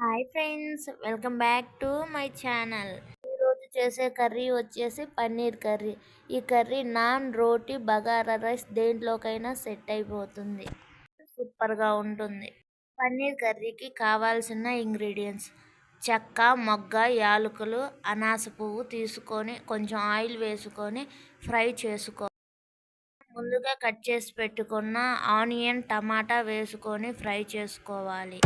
Hi friends, welcome back to my channel. ఈరోజు చేసే curry వచ్చేసి పన్నీర్ కర్రీ. ఈ కర్రీ నాన్, రోటీ, బగారా రైస్ దేంట్లోకైనా సెట్ అయిపోతుంది. సూపర్గా ఉంటుంది. పన్నీర్ కర్రీకి కావాల్సిన ఇంగ్రీడియంట్స్: చెక్క, మొగ్గ, యాలకులు, అనాస పువ్వు తీసుకొని కొంచెం ఆయిల్ వేసుకొని ఫ్రై చేసుకో. ముందుగా కట్ చేసి పెట్టుకున్న ఆనియన్, టమాటా వేసుకొని ఫ్రై చేసుకోవాలి.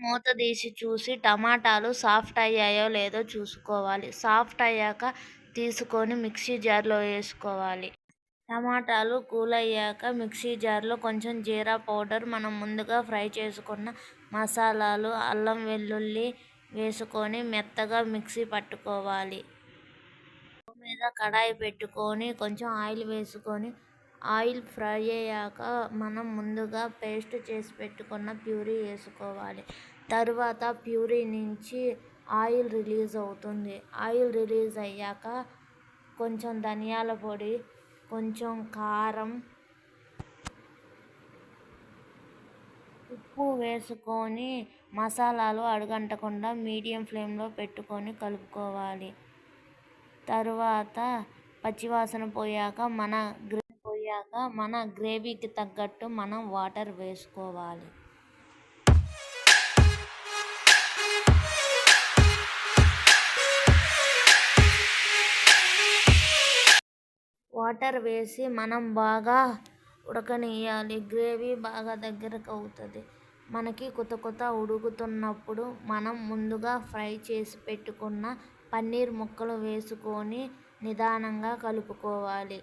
మూత తీసి చూసి టమాటాలు సాఫ్ట్ అయ్యాయో లేదో చూసుకోవాలి. సాఫ్ట్ అయ్యాక తీసుకొని మిక్సీ జార్లో వేసుకోవాలి. టమాటాలు కూల్ అయ్యాక మిక్సీ జార్లో కొంచెం జీరా పౌడర్, మనం ముందుగా ఫ్రై చేసుకున్న మసాలాలు, అల్లం వెల్లుల్లి వేసుకొని మెత్తగా మిక్సీ పట్టుకోవాలి. స్టవ్ మీద కడాయి పెట్టుకొని కొంచెం ఆయిల్ వేసుకొని ఆయిల్ ఫ్రై అయ్యాక మనం ముందుగా పేస్ట్ చేసి పెట్టుకున్న ప్యూరీ వేసుకోవాలి. తరువాత ప్యూరీ నుంచి ఆయిల్ రిలీజ్ అవుతుంది. ఆయిల్ రిలీజ్ అయ్యాక కొంచెం ధనియాల పొడి, కొంచెం కారం, ఉప్పు వేసుకొని మసాలాలు అడుగంటకుండా మీడియం ఫ్లేమ్లో పెట్టుకొని కలుపుకోవాలి. తరువాత పచ్చివాసన పోయాక మన గ్రేవీకి తగ్గట్టు మనం వాటర్ వేసుకోవాలి. వాటర్ వేసి మనం బాగా ఉడకనియాలి. గ్రేవీ బాగా దగ్గరకు అవుతుంది. మనకి కొత్త ఉడుకుతున్నప్పుడు మనం ముందుగా ఫ్రై చేసి పెట్టుకున్న పన్నీర్ ముక్కలు వేసుకొని నిదానంగా కలుపుకోవాలి.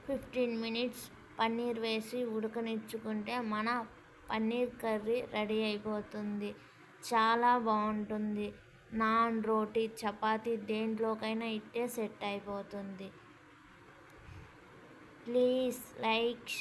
15 మినిట్స్ పన్నీర్ వేసి ఉడకనిచ్చుకుంటే మన పన్నీర్ కర్రీ రెడీ అయిపోతుంది. చాలా బాగుంటుంది. నాన్, రోటీ, చపాతీ దేంట్లోకైనా ఇట్టే సెట్ అయిపోతుంది. Please like,